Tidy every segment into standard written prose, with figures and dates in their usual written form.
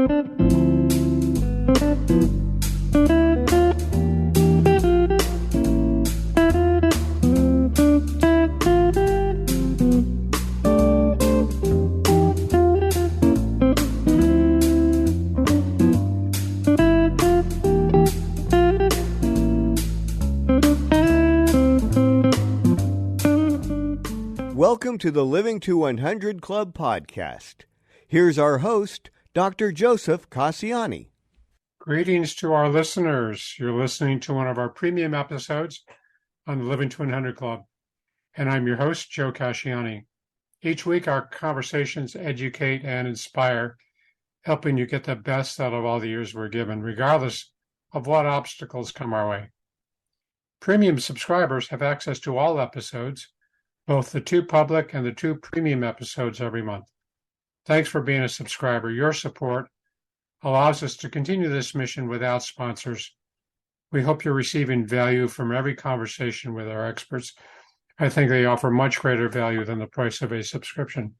Welcome to the Living to 100 Club podcast. Here's our host, Dr. Joseph Casciani. Greetings to our listeners. You're listening to one of our premium episodes on the Living to 100 Club, and I'm your host, Joe Casciani. Each week, our conversations educate and inspire, helping you get the best out of all the years we're given, regardless of what obstacles come our way. Premium subscribers have access to all episodes, both the 2 public and the 2 premium episodes every month. Thanks for being a subscriber. Your support allows us to continue this mission without sponsors. We hope you're receiving value from every conversation with our experts. I think they offer much greater value than the price of a subscription.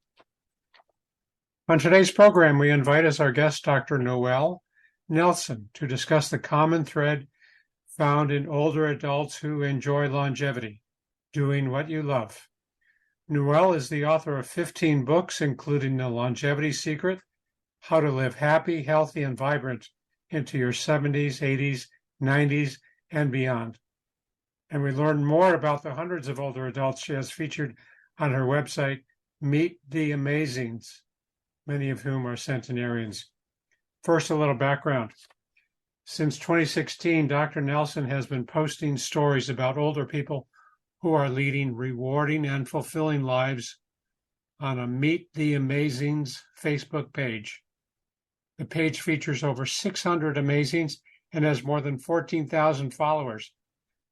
On today's program, we invite as our guest Dr. Noelle Nelson to discuss the common thread found in older adults who enjoy longevity, doing what you love. Noelle is the author of 15 books, including The Longevity Secret, How to Live Happy, Healthy, and Vibrant into Your 70s, 80s, 90s, and beyond. And we learn more about the hundreds of older adults she has featured on her website, Meet the Amazings, many of whom are centenarians. First, a little background. Since 2016, Dr. Nelson has been posting stories about older people who are leading rewarding and fulfilling lives on a Meet the Amazings Facebook page. The page features over 600 amazings and has more than 14,000 followers.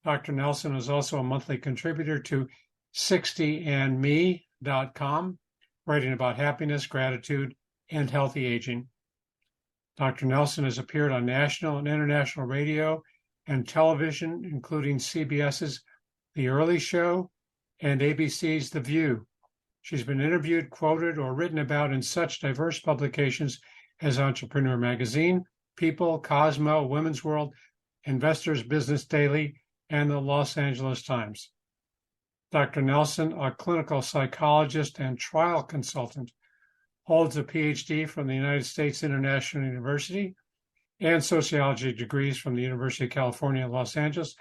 Dr. Nelson is also a monthly contributor to 60andme.com, writing about happiness, gratitude, and healthy aging. Dr. Nelson has appeared on national and international radio and television, including CBS's The Early Show and ABC's The View. She's been interviewed, quoted, or written about in such diverse publications as Entrepreneur Magazine, People, Cosmo, Women's World, Investors Business Daily, and the Los Angeles Times. Dr. Nelson, a clinical psychologist and trial consultant, holds a Ph.D. from the United States International University and sociology degrees from the University of California, Los Angeles,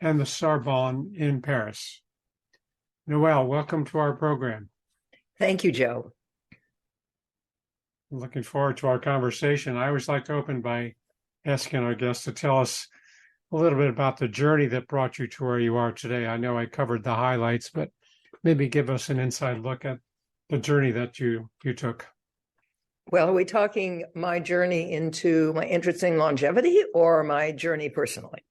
and the Sorbonne in Paris. Noelle, welcome to our program. Thank you, Joe. I'm looking forward to our conversation. I always like to open by asking our guests to tell us a little bit about the journey that brought you to where you are today. I know I covered the highlights, but maybe give us an inside look at the journey that you took. Well, are we talking my journey into my interest in longevity or my journey personally?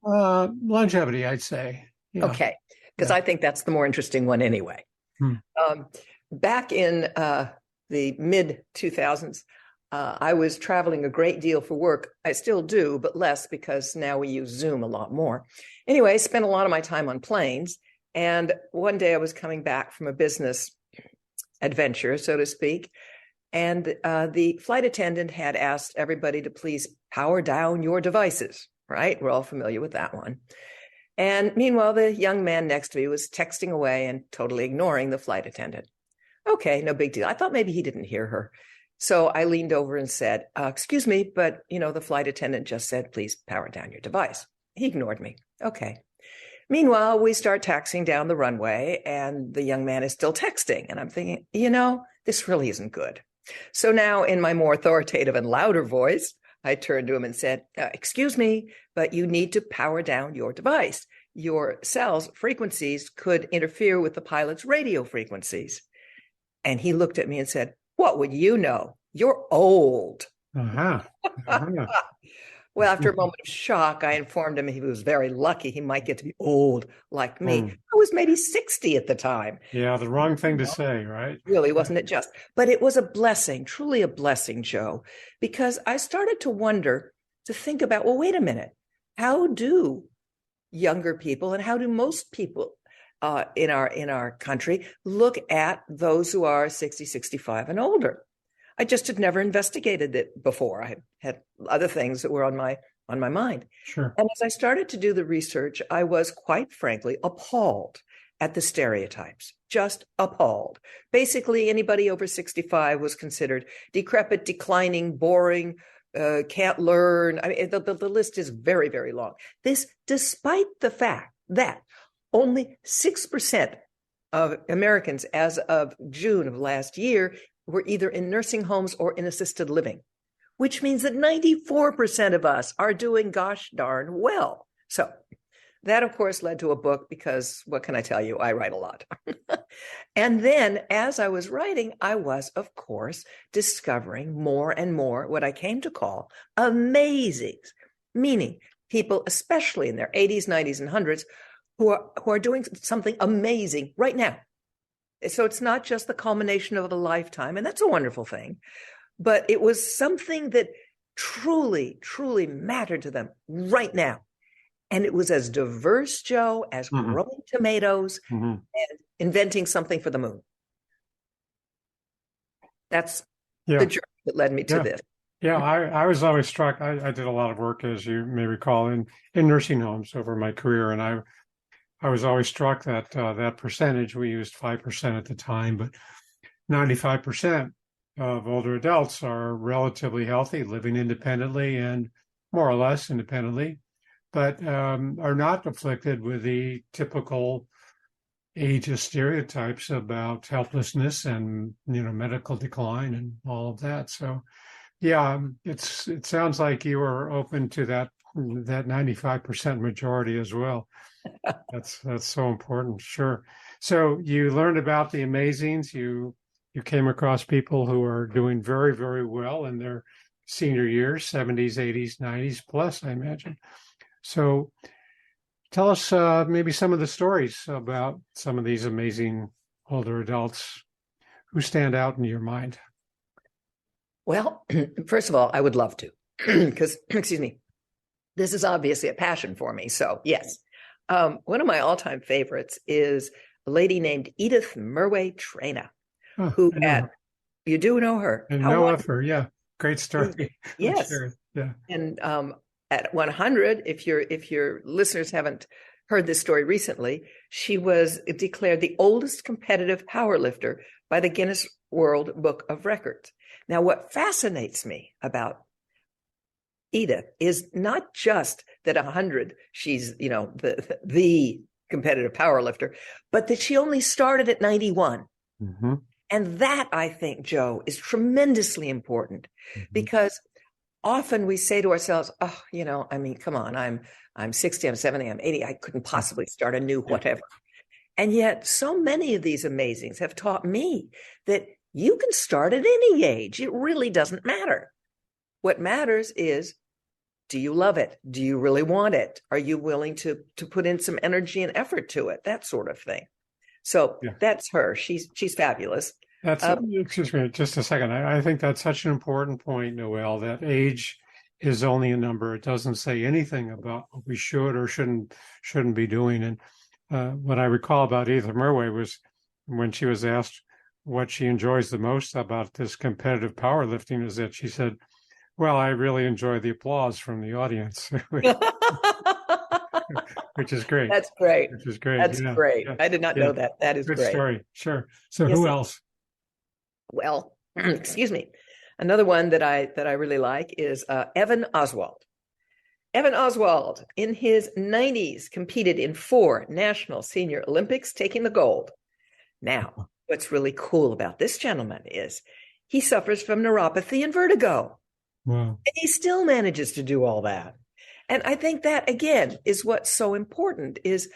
Longevity, I'd say. Yeah. Okay, because I think that's the more interesting one anyway. Back in the mid-2000s, I was traveling a great deal for work. I still do, but less because now we use Zoom a lot more. Anyway, I spent a lot of my time on planes. And one day I was coming back from a business adventure, so to speak. And the flight attendant had asked everybody to please power down your devices, right? We're all familiar with that one. And meanwhile, the young man next to me was texting away and totally ignoring the flight attendant. Okay, no big deal. I thought maybe he didn't hear her. So I leaned over and said, excuse me, but the flight attendant just said, please power down your device. He ignored me. Okay. Meanwhile, we start taxiing down the runway and the young man is still texting. And I'm thinking, this really isn't good. So now in my more authoritative and louder voice, I turned to him and said, excuse me, but you need to power down your device. Your cell's frequencies could interfere with the pilot's radio frequencies. And he looked at me and said, what would you know? You're old. Uh-huh. Uh-huh. Well, after a moment of shock, I informed him he was very lucky he might get to be old like me. I was maybe 60 at the time. Yeah, the wrong thing to say, right? Really, wasn't it just? But it was a blessing, truly a blessing, Joe, because I started to wonder, to think about, well, wait a minute. How do younger people and how do most people in our country look at those who are 60, 65 and older? I just had never investigated it before. I had other things that were on my mind. Sure. And as I started to do the research, I was quite frankly appalled at the stereotypes, just appalled. Basically, anybody over 65 was considered decrepit, declining, boring, can't learn. I mean, the list is very, very long. This, despite the fact that only 6% of Americans as of June of last year were either in nursing homes or in assisted living, which means that 94% of us are doing gosh darn well. So that, of course, led to a book because what can I tell you? I write a lot. And then as I was writing, I was, of course, discovering more and more what I came to call amazings, meaning people, especially in their 80s, 90s, and 100s, who are doing something amazing right now. So it's not just the culmination of a lifetime, and that's a wonderful thing, but it was something that truly, truly mattered to them right now. And it was as diverse, Joe, as growing tomatoes and inventing something for the moon. That's the journey that led me to this. Yeah, I was always struck. I did a lot of work, as you may recall, in nursing homes over my career, and I was always struck that that percentage, we used 5% at the time, but 95% of older adults are relatively healthy, living independently and more or less independently, but are not afflicted with the typical ageist stereotypes about helplessness and medical decline and all of that. So, yeah, it sounds like you are open to that 95% majority as well. That's so important. Sure. So you learned about the amazings. You came across people who are doing very, very well in their senior years, 70s, 80s, 90s plus, I imagine. So tell us maybe some of the stories about some of these amazing older adults who stand out in your mind. Well, first of all, I would love to, because, excuse me, this is obviously a passion for me. So yes, one of my all-time favorites is a lady named Edith Murray Traina, who you do know her. And know of her, yeah. Great story. Yes. Yeah. And at 100, if your listeners haven't heard this story recently, she was declared the oldest competitive powerlifter by the Guinness World Book of Records. Now, what fascinates me about Edith is not just that 100, she's, the competitive powerlifter, but that she only started at 91. Mm-hmm. And that, I think, Joe, is tremendously important because often we say to ourselves, oh, come on, I'm 60, I'm 70, I'm 80. I couldn't possibly start a new whatever. And yet so many of these amazings have taught me that you can start at any age. It really doesn't matter. What matters is, do you love it? Do you really want it? Are you willing to put in some energy and effort to it? That sort of thing. So that's her. She's fabulous. That's excuse me, just a second. I think that's such an important point, Noelle, that age is only a number. It doesn't say anything about what we should or shouldn't be doing. And what I recall about Edith Murray was when she was asked what she enjoys the most about this competitive powerlifting is that she said, well, I really enjoy the applause from the audience, which is great. That's great. Which is great. That's great. I did not know that. That is good great. Story. Sure. So who else? Well, excuse me. Another one that I really like is Evan Oswald. Evan Oswald, in his 90s, competed in 4 National Senior Olympics, taking the gold. Now, what's really cool about this gentleman is he suffers from neuropathy and vertigo. Wow. And he still manages to do all that. And I think that, again, is what's so important is,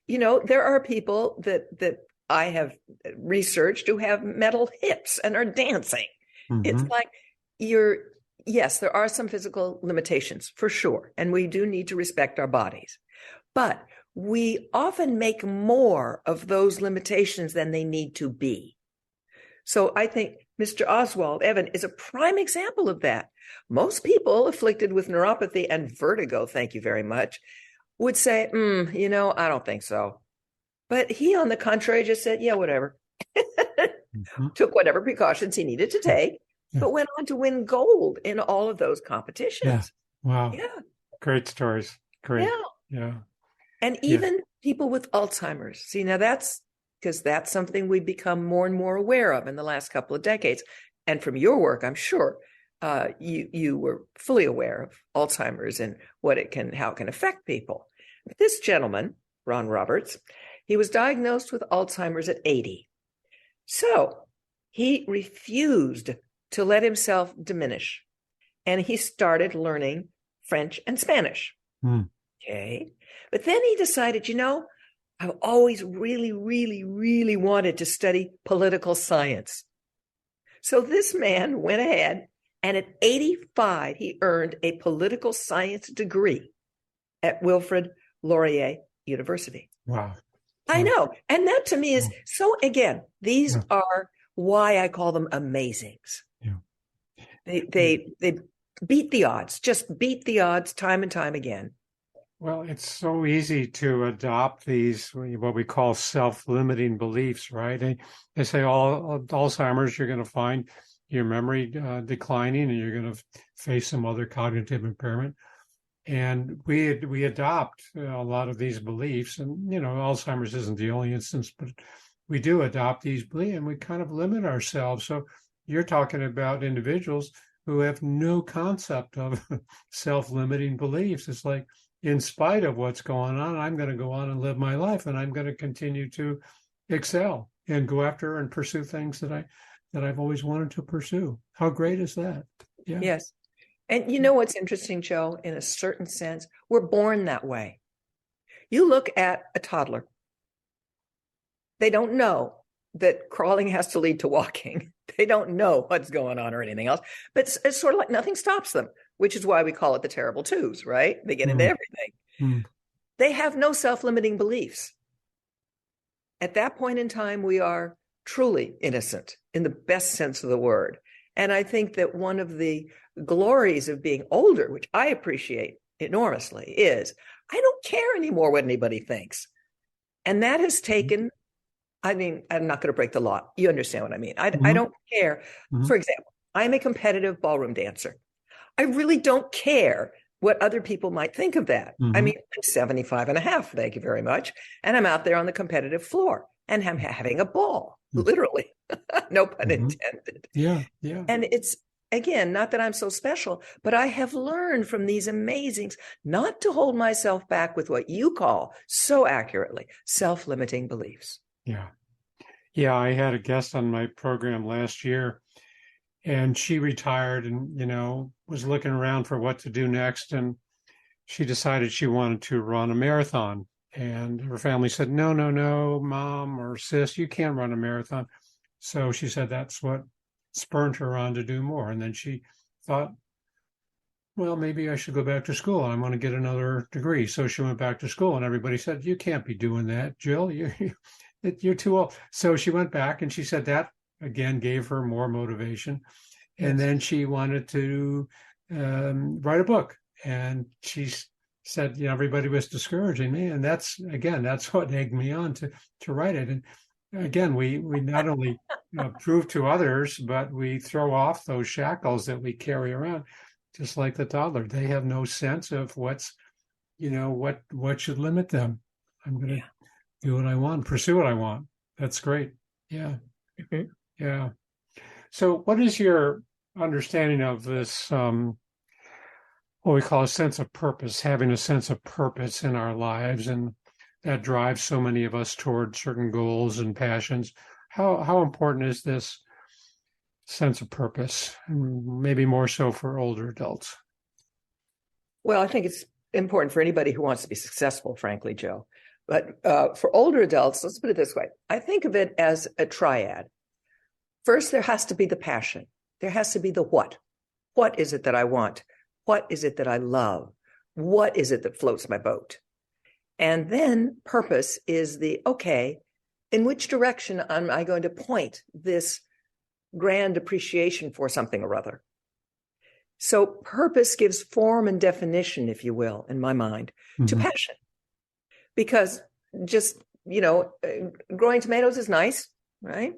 there are people that I have researched who have metal hips and are dancing. Mm-hmm. It's like yes, there are some physical limitations for sure. And we do need to respect our bodies. But we often make more of those limitations than they need to be. So I think Mr. Oswald, Evan, is a prime example of that. Most people afflicted with neuropathy and vertigo, thank you very much, would say, I don't think so. But he, on the contrary, just said, yeah, whatever. took whatever precautions he needed to take, but went on to win gold in all of those competitions. Yeah. Wow. Yeah. Great stories. Great. Yeah. Yeah. And even people with Alzheimer's. See, now that's because that's something we've become more and more aware of in the last couple of decades. And from your work, I'm sure you were fully aware of Alzheimer's and how it can affect people. But this gentleman, Ron Roberts, he was diagnosed with Alzheimer's at 80. So he refused to let himself diminish. And he started learning French and Spanish. Okay. But then he decided, I've always really, really, really wanted to study political science. So this man went ahead, and at 85, he earned a political science degree at Wilfrid Laurier University. Wow. I know. And that to me is so, again, these are why I call them amazings. Yeah. They beat the odds, just beat the odds time and time again. Well, it's so easy to adopt these, what we call self-limiting beliefs, right? They say Alzheimer's, you're going to find your memory declining and you're going to face some other cognitive impairment. And we adopt a lot of these beliefs. And, Alzheimer's isn't the only instance, but we do adopt these beliefs and we kind of limit ourselves. So you're talking about individuals who have no concept of self-limiting beliefs. It's like, in spite of what's going on, I'm going to go on and live my life, and I'm going to continue to excel and go after and pursue things that I've always wanted to pursue. How great is that? Yeah. Yes. And what's interesting, Joe, in a certain sense, we're born that way. You look at a toddler. They don't know that crawling has to lead to walking. They don't know what's going on or anything else, but it's sort of like nothing stops them, which is why we call it the terrible twos, right? They get into everything. They have no self-limiting beliefs. At that point in time, we are truly innocent in the best sense of the word. And I think that one of the glories of being older, which I appreciate enormously, is I don't care anymore what anybody thinks. And that has taken, I'm not going to break the law. You understand what I mean. I don't care. For example, I'm a competitive ballroom dancer. I really don't care what other people might think of that. I'm 75 and a half, thank you very much. And I'm out there on the competitive floor and I'm having a ball, literally. No pun intended. Yeah. And it's, again, not that I'm so special, but I have learned from these amazings not to hold myself back with what you call so accurately self-limiting beliefs. Yeah, I had a guest on my program last year, and she retired and, was looking around for what to do next. And she decided she wanted to run a marathon. And her family said, no, mom or sis, you can't run a marathon. So she said that's what spurred her on to do more. And then she thought, well, maybe I should go back to school. I want to get another degree. So she went back to school and everybody said, you can't be doing that, Jill. You're too old. So she went back and she said that again gave her more motivation. And then she wanted to write a book. And she said, everybody was discouraging me. And that's what egged me on to write it. And again, we not only prove to others, but we throw off those shackles that we carry around, just like the toddler. They have no sense of what's, what should limit them. I'm going to do what I want, pursue what I want. That's great. Yeah. Yeah. So what is your understanding of this, what we call a sense of purpose, having a sense of purpose in our lives, and that drives so many of us toward certain goals and passions? How important is this sense of purpose, and maybe more so for older adults? Well, I think it's important for anybody who wants to be successful, frankly, Joe. But for older adults, let's put it this way. I think of it as a triad. First, there has to be the passion. There has to be the what. What is it that I want? What is it that I love? What is it that floats my boat? And then purpose is the, okay, in which direction am I going to point this grand appreciation for something or other? So purpose gives form and definition, if you will, in my mind, to passion. Because just, growing tomatoes is nice, right?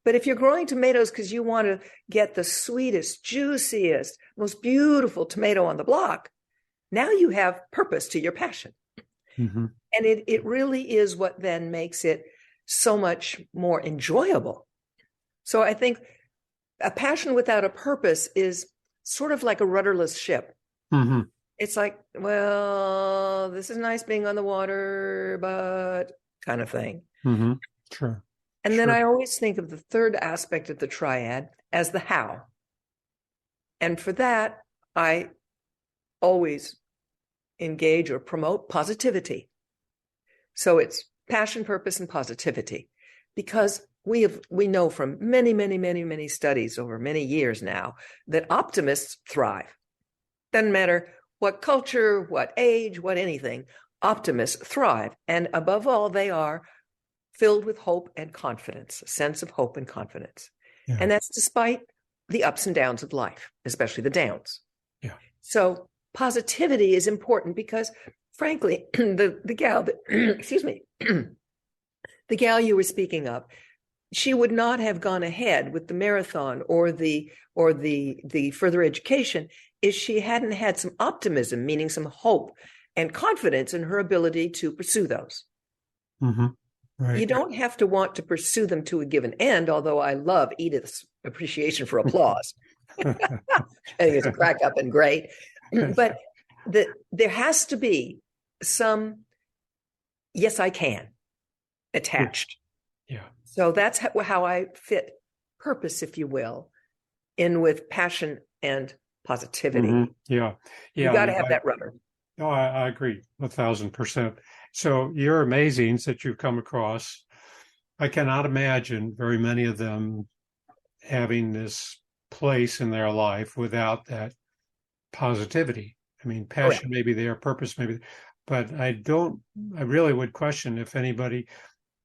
But if you're growing tomatoes because you want to get the sweetest, juiciest, most beautiful tomato on the block, now you have purpose to your passion. Mm-hmm. And it really is what then makes it so much more enjoyable. So I think a passion without a purpose is sort of like a rudderless ship. Mm-hmm. It's like, well, this is nice being on the water, but kind of thing. Mm-hmm. Sure. And then I always think of the third aspect of the triad as the how. And for that, I always engage or promote positivity. So it's passion, purpose, and positivity, because we know from many studies over many years now that optimists thrive. Doesn't matter what culture, what age, what anything, optimists thrive. And above all, they are filled with hope and confidence, a sense of hope and confidence. Yeah. And that's despite the ups and downs of life, especially the downs. Yeah. So positivity is important because, frankly, the gal that, excuse me, the gal you were speaking of, she would not have gone ahead with the marathon or the further education if she hadn't had some optimism, meaning some hope and confidence in her ability to pursue those. Mm-hmm. Right. You don't have to want to pursue them to a given end, although I love Edith's appreciation for applause. I think it's a crack up and great. But there has to be some, yes, I can, attached. Yeah. So that's how I fit purpose, if you will, in with passion and positivity. Mm-hmm. Yeah. You got to have that rubber. No, I agree 1,000%. So your amazings that you've come across, I cannot imagine very many of them having this place in their life without that positivity. I mean, passion may be there, purpose maybe, but I really would question if anybody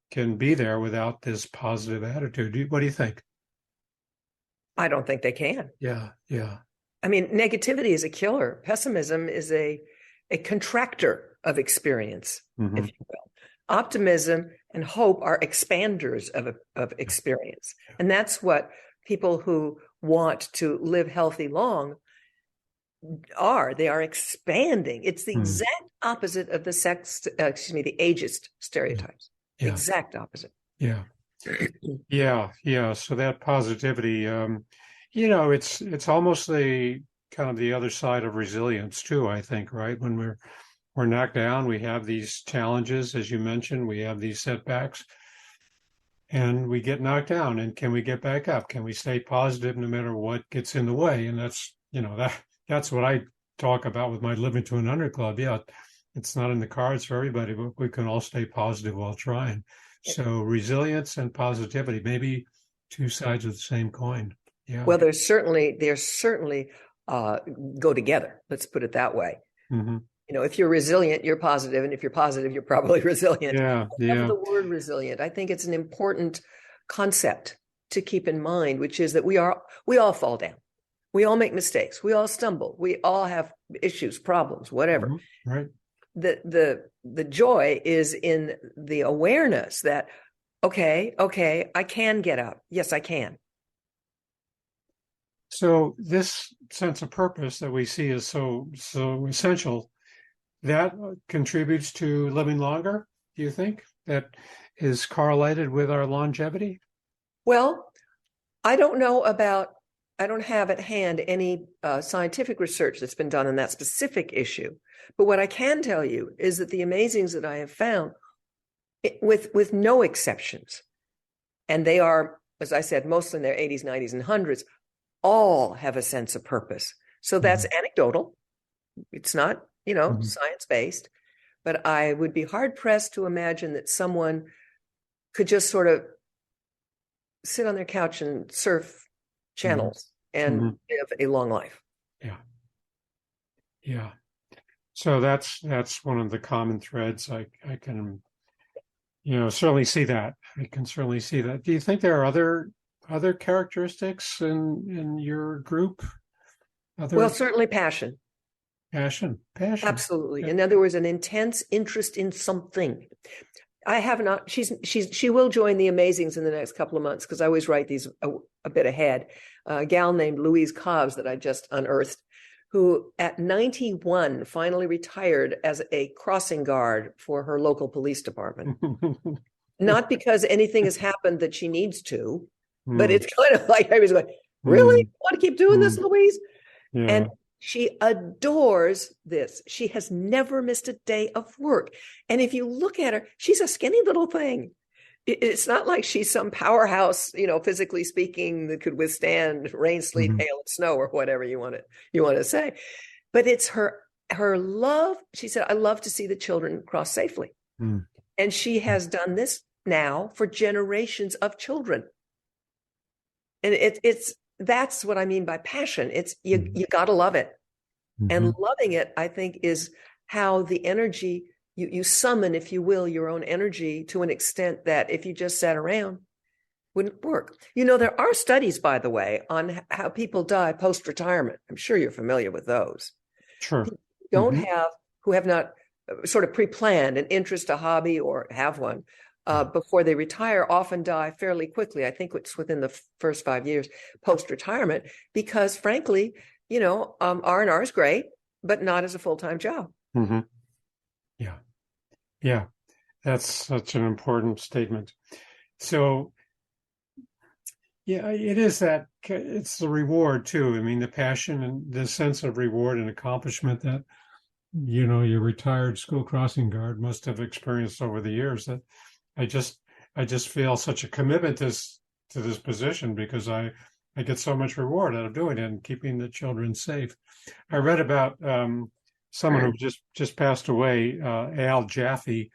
can be there without this positive attitude. What do you think? I don't think they can. Yeah. I mean, negativity is a killer. Pessimism is a contractor of experience, mm-hmm. if you will. Optimism and hope are expanders of experience. And that's what people who want to live healthy long are. They are expanding. It's the exact opposite of the the ageist stereotypes. Yeah. Exact opposite. Yeah. Yeah. So that positivity, it's almost the kind of the other side of resilience too, I think, right? When we're knocked down, we have these challenges, as you mentioned, we have these setbacks, and we get knocked down. And can we get back up? Can we stay positive no matter what gets in the way? And that's what I talk about with my Living to 100 Club. Yeah, it's not in the cards for everybody, but we can all stay positive while trying. So resilience and positivity, maybe two sides of the same coin. Yeah. Well, there's certainly go together. Let's put it that way. Mm-hmm. If you're resilient, you're positive, and if you're positive, you're probably resilient. Yeah. The word resilient, I think it's an important concept to keep in mind, which is that we all fall down, we all make mistakes, we all stumble, we all have issues, problems, whatever. Mm-hmm. Right. The joy is in the awareness that okay, I can get up. Yes, I can. So this sense of purpose that we see is so essential, that contributes to living longer, do you think? That is correlated with our longevity? Well, I don't have at hand any scientific research that's been done on that specific issue. But what I can tell you is that the amazings that I have found, with no exceptions, and they are, as I said, mostly in their 80s, 90s, and 100s, all have a sense of purpose. So that's anecdotal. It's not, science-based. But I would be hard-pressed to imagine that someone could just sort of sit on their couch and surf channels and live a long life. Yeah. So that's one of the common threads. I can, certainly see that. I can certainly see that. Do you think there are other characteristics in your group? Well, certainly passion. Passion. Absolutely. Yeah. In other words, an intense interest in something. I have not. She will join the Amazings in the next couple of months because I always write these a bit ahead. A gal named Louise Cobbs that I just unearthed, who at 91 finally retired as a crossing guard for her local police department. Not because anything has happened that she needs to, but it's kind of like I was going, really? Want to keep doing this, Louise? Yeah. And she adores this. She has never missed a day of work. And if you look at her, she's a skinny little thing. It's not like she's some powerhouse, physically speaking, that could withstand rain, sleet, hail, and snow, or whatever you want to say. But it's her love. She said, "I love to see the children cross safely," and she has done this now for generations of children. And that's what I mean by passion. It's you got to love it, and loving it, I think, is how the energy. You summon, if you will, your own energy to an extent that if you just sat around, wouldn't work. There are studies, by the way, on how people die post-retirement. I'm sure you're familiar with those. Sure. Who have not sort of pre-planned an interest, a hobby, or have one before they retire, often die fairly quickly. I think it's within the first 5 years post-retirement, because frankly, R&R is great, but not as a full-time job. Yeah, that's such an important statement. So, yeah, it is that it's the reward too. I mean, the passion and the sense of reward and accomplishment that, your retired school crossing guard must have experienced over the years. That I just feel such a commitment to this position because I get so much reward out of doing it and keeping the children safe. I read about someone who just passed away, Al Jaffe.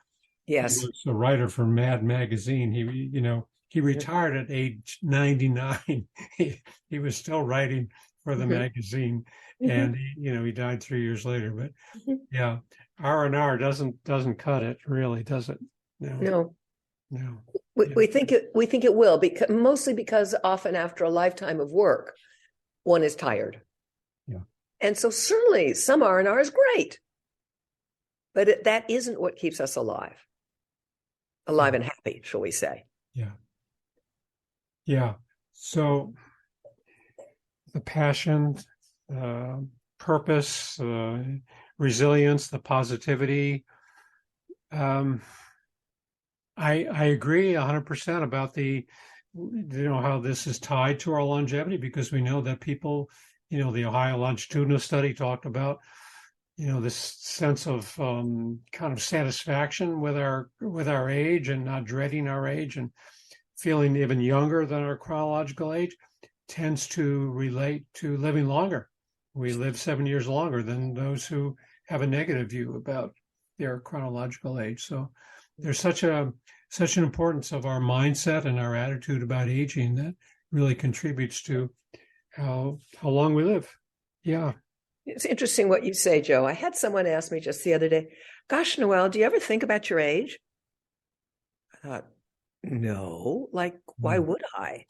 Yes, he was a writer for Mad Magazine. He retired at age 99. He was still writing for the magazine, and he died 3 years later. But yeah, R&R doesn't cut it, really, does it? No. Yeah. We think it will, mostly because often after a lifetime of work, one is tired. Yeah. And so certainly some R&R is great, but that isn't what keeps us alive and happy, shall we say. Yeah. Yeah. So the passion, purpose, resilience, the positivity. I agree 100% about how this is tied to our longevity, because we know that people, the Ohio longitudinal study talked about, this sense of kind of satisfaction with our age and not dreading our age and feeling even younger than our chronological age tends to relate to living longer. We live 7 years longer than those who have a negative view about their chronological age. So there's such an importance of our mindset and our attitude about aging that really contributes to how long we live. Yeah. It's interesting what you say, Joe. I had someone ask me just the other day, "Gosh, Noelle, do you ever think about your age?" I thought, no, why would I?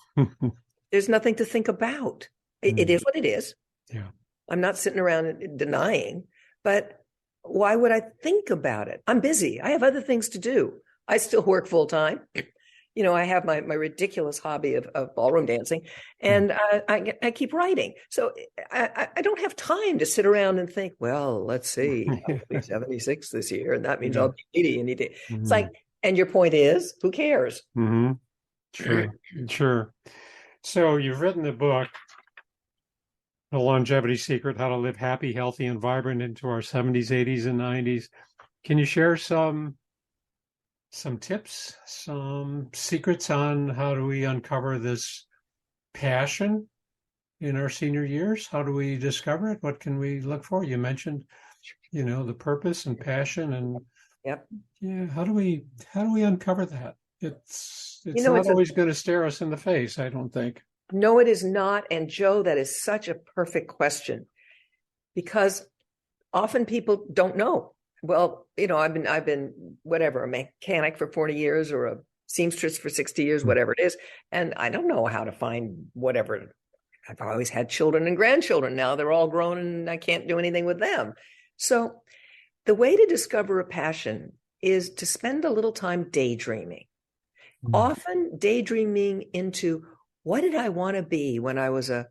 There's nothing to think about. It is what it is. Yeah. I'm not sitting around denying, but why would I think about it? I'm busy. I have other things to do. I still work full time. I have my ridiculous hobby of ballroom dancing, and I keep writing. So I don't have time to sit around and think, well, let's see, I'll be 76 this year, and that means I'll be 80. And it's like, and your point is, who cares? Sure. So you've written the book, The Longevity Secret: How to Live Happy, Healthy, and Vibrant into Our 70s, 80s, and 90s. Can you share some tips, some secrets on how do we uncover this passion in our senior years? How do we discover it? What can we look for? You mentioned, the purpose and passion, and how do we uncover that? It's not always going to stare us in the face, I don't think. No, it is not. And Joe, that is such a perfect question, because often people don't know. Well, I've been whatever, a mechanic for 40 years or a seamstress for 60 years, whatever it is. And I don't know how to find whatever. I've always had children and grandchildren. Now they're all grown and I can't do anything with them. So the way to discover a passion is to spend a little time daydreaming. Mm. Often daydreaming into, what did I want to be when I was a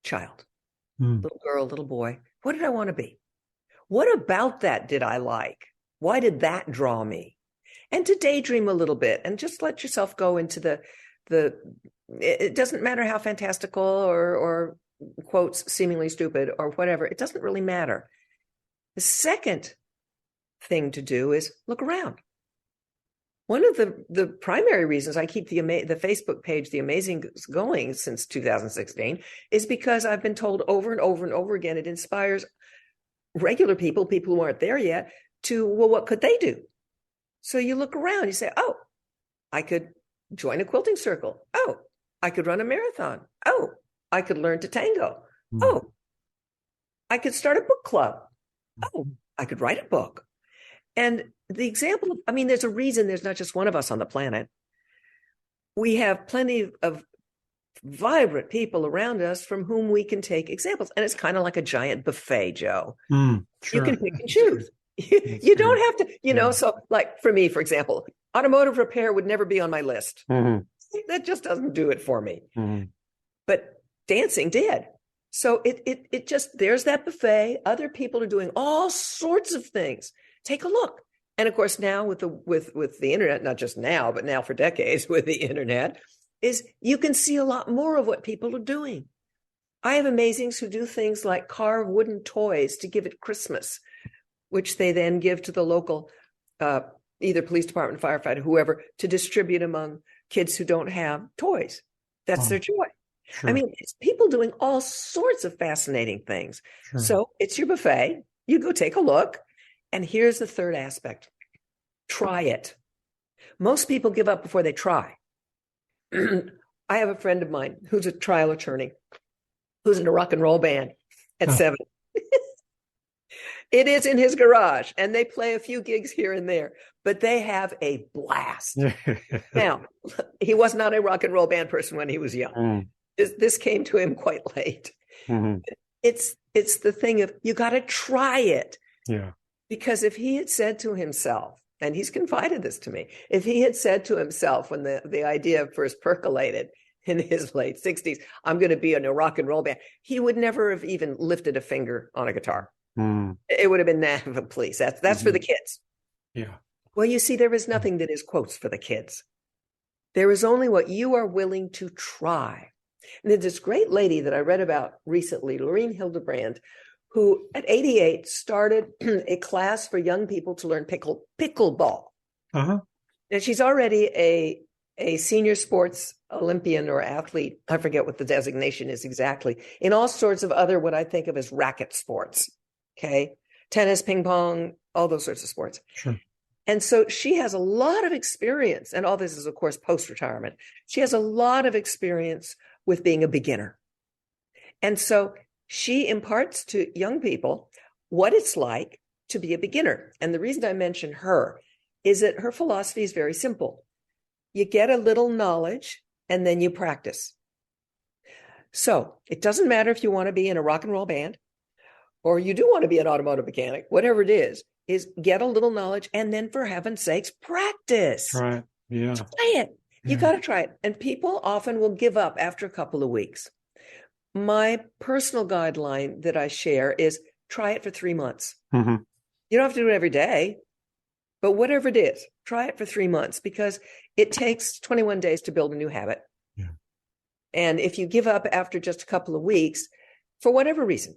child? Little girl, little boy. What did I want to be? What about that did I like? Why did that draw me? And to daydream a little bit and just let yourself go into it doesn't matter how fantastical or quotes seemingly stupid or whatever. It doesn't really matter. The second thing to do is look around. One of the primary reasons I keep the Facebook page, The Amazing, going since 2016 is because I've been told over and over and over again, it inspires regular people who aren't there yet, to, well, what could they do? So you look around, you say, oh, I could join a quilting circle. Oh, I could run a marathon. Oh, I could learn to tango. Oh, I could start a book club. Oh, I could write a book. And the example, there's a reason there's not just one of us on the planet. We have plenty of vibrant people around us from whom we can take examples. And it's kind of like a giant buffet, Joe. Sure. You can pick and choose. You don't have to, so like for me, for example, automotive repair would never be on my list. Mm-hmm. That just doesn't do it for me. Mm-hmm. But dancing did. So it just, there's that buffet. Other people are doing all sorts of things. Take a look. And of course, now with the internet, not just now, but now for decades with the internet, is you can see a lot more of what people are doing. I have amazings who do things like carve wooden toys to give at Christmas, which they then give to the local, either police department, firefighter, whoever, to distribute among kids who don't have toys. That's their joy. Sure. It's people doing all sorts of fascinating things. Sure. So it's your buffet. You go take a look. And here's the third aspect. Try it. Most people give up before they try. I have a friend of mine who's a trial attorney, who's in a rock and roll band at 7. It is in his garage, and they play a few gigs here and there, but they have a blast. Now, he was not a rock and roll band person when he was young. This came to him quite late. Mm-hmm. It's the thing of, you got to try it. Yeah. Because if he had said to himself, and he's confided this to me, if he had said to himself when the idea first percolated in his late 60s, I'm going to be in a rock and roll band, he would never have even lifted a finger on a guitar. It would have been, nah, please, that's for the kids. Yeah. Well, you see, there is nothing that is, quotes, for the kids. There is only what you are willing to try. And there's this great lady that I read about recently, Lorene Hildebrand, who at 88 started a class for young people to learn pickleball. Uh-huh. And she's already a senior sports Olympian or athlete. I forget what the designation is exactly, in all sorts of other, what I think of as racket sports. Okay. Tennis, ping pong, all those sorts of sports. Sure. And so she has a lot of experience, and all this is, of course, post-retirement. She has a lot of experience with being a beginner. And so she imparts to young people what it's like to be a beginner. And the reason I mention her is that her philosophy is very simple. You get a little knowledge and then you practice. So it doesn't matter if you want to be in a rock and roll band or you do want to be an automotive mechanic, whatever it is get a little knowledge and then, for heaven's sakes, practice. Right. Yeah. Try it. You got to try it. And people often will give up after a couple of weeks. My personal guideline that I share is try it for 3 months. Mm-hmm. You don't have to do it every day, but whatever it is, try it for 3 months, because it takes 21 days to build a new habit. Yeah. And if you give up after just a couple of weeks, for whatever reason,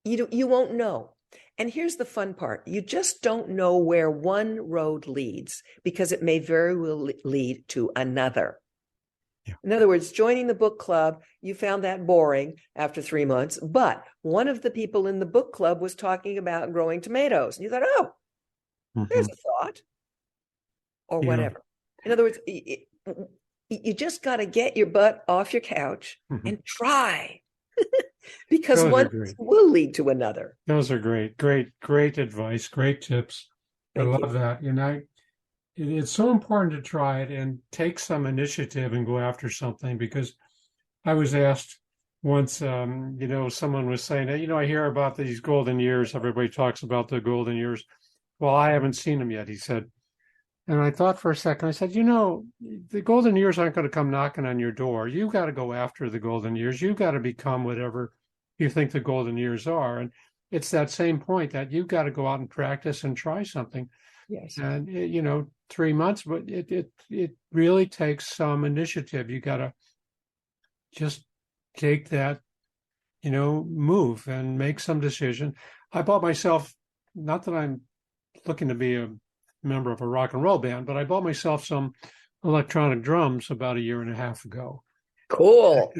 you won't know. And here's the fun part. You just don't know where one road leads, because it may very well lead to another. Yeah. In other words, joining the book club, you found that boring after 3 months, but one of the people in the book club was talking about growing tomatoes. And you thought, oh, there's a thought, or whatever. In other words, you just got to get your butt off your couch and try, because one will lead to another. Those are great advice, great tips. I love that. It's so important to try it and take some initiative and go after something, because I was asked once, someone was saying, I hear about these golden years. Everybody talks about the golden years. well, I haven't seen him yet, he said. And I thought for a second, I said, the golden years aren't going to come knocking on your door. You've got to go after the golden years. You've got to become whatever you think the golden years are. And it's that same point that you've got to go out and practice and try something. Yes. And, 3 months, but it really takes some initiative. You got to just take that, move and make some decision. I bought myself, not that I'm looking to be a member of a rock and roll band, but I bought myself some electronic drums about a year and a half ago. Cool.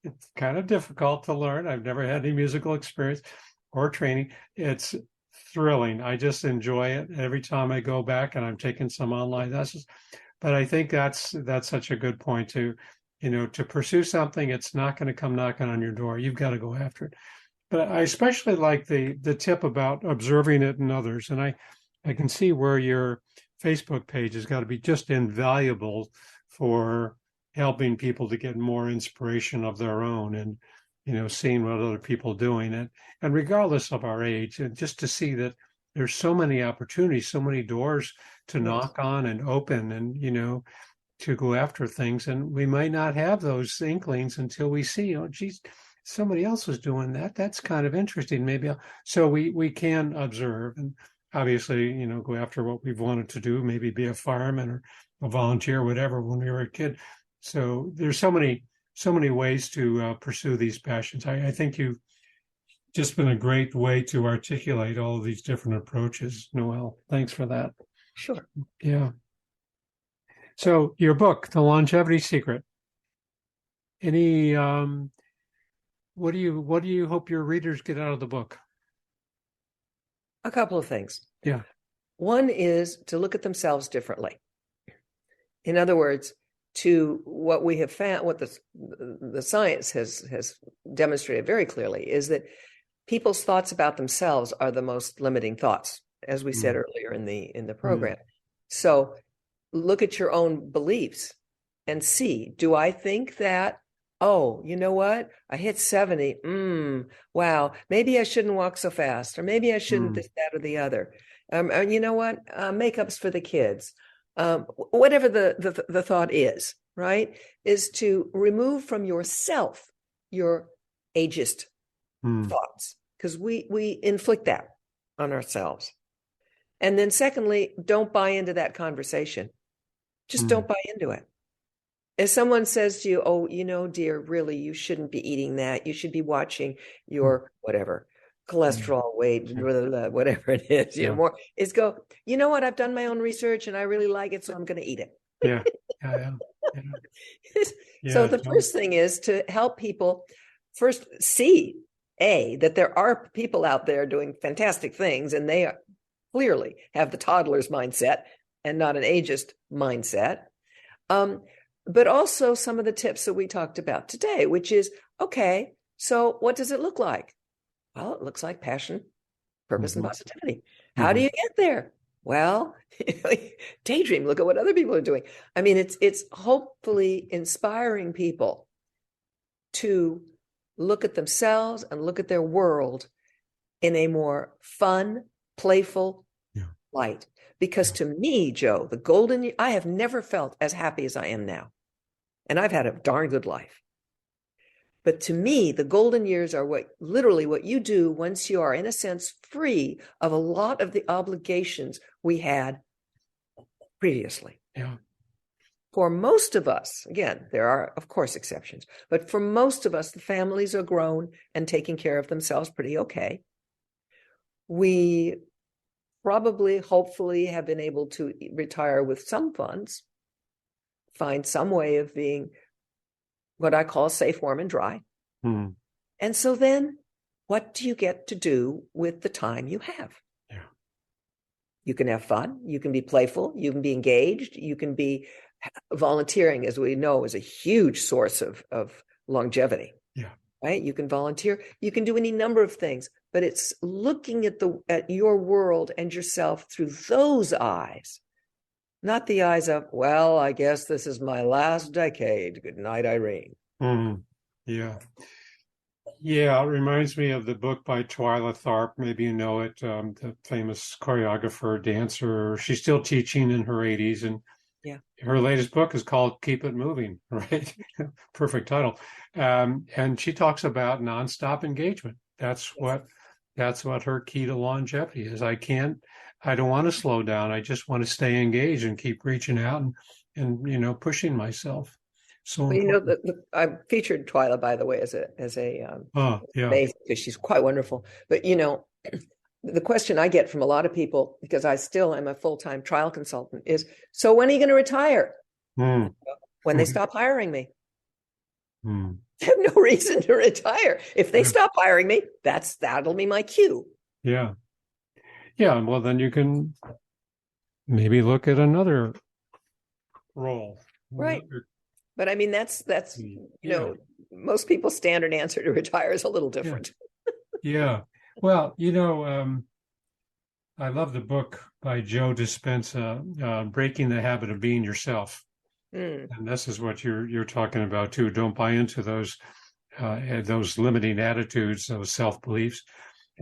It's kind of difficult to learn. I've never had any musical experience or training. It's thrilling. I just enjoy it every time I go back, and I'm taking some online lessons. But I think that's such a good point to pursue something. It's not going to come knocking on your door. You've got to go after it. But I especially like the tip about observing it in others. And I can see where your Facebook page has got to be just invaluable for helping people to get more inspiration of their own and, seeing what other people are doing. And regardless of our age, and just to see that there's so many opportunities, so many doors to knock on and open and, to go after things. And we might not have those inklings until we see, geez, somebody else is doing that. That's kind of interesting. Maybe so we can observe and obviously, go after what we've wanted to do, maybe be a fireman or a volunteer, whatever, when we were a kid. So there's so many ways to pursue these passions. I think you've just been a great way to articulate all of these different approaches, Noelle. Thanks for that. Sure. Yeah. So your book, The Longevity Secret. Any what do you hope your readers get out of the book? A couple of things. Yeah. One is to look at themselves differently. In other words, to what we have found, what the science has demonstrated very clearly is that people's thoughts about themselves are the most limiting thoughts, as we said earlier in the program. So look at your own beliefs and see, do I think that, oh, you know what? I hit 70. Wow. Maybe I shouldn't walk so fast, or maybe I shouldn't this, that, or the other. Or you know what? Makeup's for the kids. Whatever the thought is, right? Is to remove from yourself your ageist thoughts, because we inflict that on ourselves. And then secondly, don't buy into that conversation. Just don't buy into it. If someone says to you, oh, dear, really, you shouldn't be eating that. You should be watching your whatever, cholesterol, weight, whatever it is, more is go, you know what? I've done my own research and I really like it, so I'm going to eat it. Yeah. So the first thing is to help people first see, that there are people out there doing fantastic things, and they clearly have the toddler's mindset and not an ageist mindset. But also some of the tips that we talked about today, which is, okay, so what does it look like? Well, it looks like passion, purpose, and positivity. How do you get there? Well, daydream, look at what other people are doing. I mean, it's hopefully inspiring people to look at themselves and look at their world in a more fun, playful light. Because to me, Joe, I have never felt as happy as I am now. And I've had a darn good life. But to me, the golden years are literally what you do once you are, in a sense, free of a lot of the obligations we had previously. Yeah. For most of us, again, there are, of course, exceptions, but for most of us, the families are grown and taking care of themselves pretty okay. We probably, hopefully, have been able to retire with some funds, find some way of being what I call safe, warm, and dry. And so then what do you get to do with the time you have? Yeah. You can have fun. You can be playful. You can be engaged. You can be volunteering, as we know, is a huge source of longevity. Yeah. Right? You can volunteer. You can do any number of things, but it's looking at your world and yourself through those eyes, not the eyes of, well, I guess this is my last decade. Good night, Irene. Yeah. Yeah, it reminds me of the book by Twyla Tharp. Maybe you know it, the famous choreographer, dancer. She's still teaching in her 80s, and Yeah. her latest book is called Keep It Moving, right? Perfect title. And she talks about nonstop engagement. That's what her key to longevity is. I don't want to slow down. I just want to stay engaged and keep reaching out and pushing myself. So Well, I featured Twyla, by the way, as a yeah. base, because she's quite wonderful. But the question I get from a lot of people, because I still am a full-time trial consultant, is, so when are you going to retire? When they stop hiring me. I have no reason to retire. If they stop hiring me, that'll be my cue. Yeah. Yeah. Well, then you can maybe look at another role. Right. But I mean, that's most people's standard answer to retire is a little different. Yeah. Well, I love the book by Joe Dispenza, Breaking the Habit of Being Yourself. And this is what you're talking about too. Don't buy into those limiting attitudes, those self-beliefs.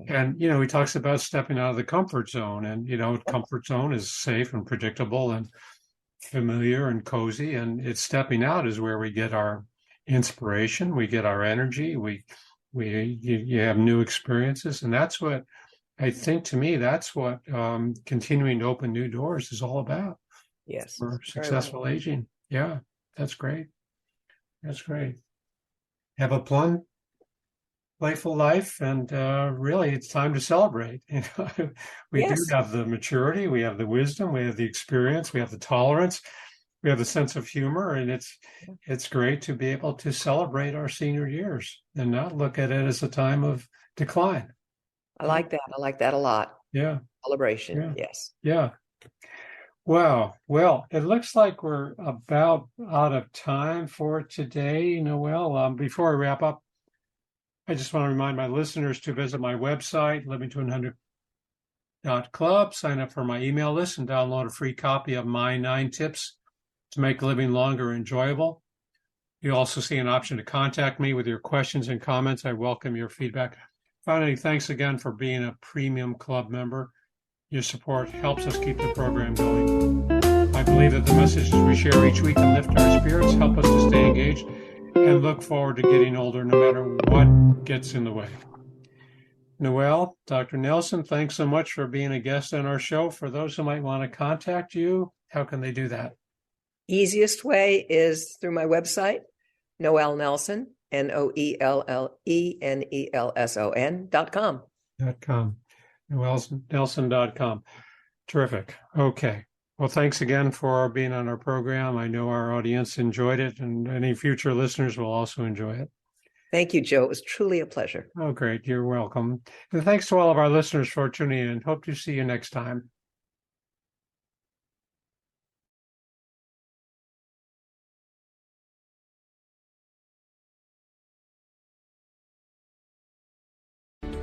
And, he talks about stepping out of the comfort zone, and, comfort zone is safe and predictable and familiar and cozy. And it's stepping out is where we get our inspiration. We get our energy. You have new experiences. And that's what I think, to me, that's what continuing to open new doors is all about. Yes. For successful aging. Yeah, that's great. That's great. Have a playful life, and really, it's time to celebrate. We do have the maturity, we have the wisdom, we have the experience, we have the tolerance, we have the sense of humor, and it's great to be able to celebrate our senior years and not look at it as a time of decline. I like that. I like that a lot. Yeah. Celebration. Yeah. Yes. Yeah. Wow. Well, it looks like we're about out of time for today, Noelle. Before I wrap up, I just want to remind my listeners to visit my website, livingto100.club, sign up for my email list, and download a free copy of my 9 tips to make living longer enjoyable. You also see an option to contact me with your questions and comments. I welcome your feedback. Finally, thanks again for being a premium club member. Your support helps us keep the program going. I believe that the messages we share each week can lift our spirits, help us to stay engaged, and look forward to getting older no matter what gets in the way. Noelle, Dr. Nelson, thanks so much for being a guest on our show. For those who might want to contact you, how can they do that? Easiest way is through my website, Noelle Nelson, NoelleNelson.com. NoelleNelson.com. Terrific. Okay. Well, thanks again for being on our program. I know our audience enjoyed it, and any future listeners will also enjoy it. Thank you, Joe. It was truly a pleasure. Oh, great. You're welcome. And thanks to all of our listeners for tuning in. Hope to see you next time.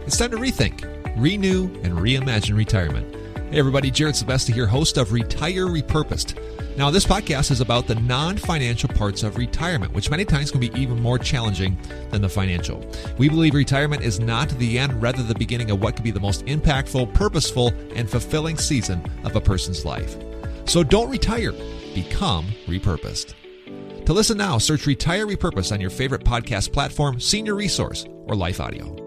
It's time to rethink, renew, and reimagine retirement. Hey everybody, Jared Sebesta here, host of Retire Repurposed. Now this podcast is about the non-financial parts of retirement, which many times can be even more challenging than the financial. We believe retirement is not the end, rather the beginning of what could be the most impactful, purposeful, and fulfilling season of a person's life. So don't retire, become repurposed. To listen now, search Retire Repurposed on your favorite podcast platform, Senior Resource, or Life Audio.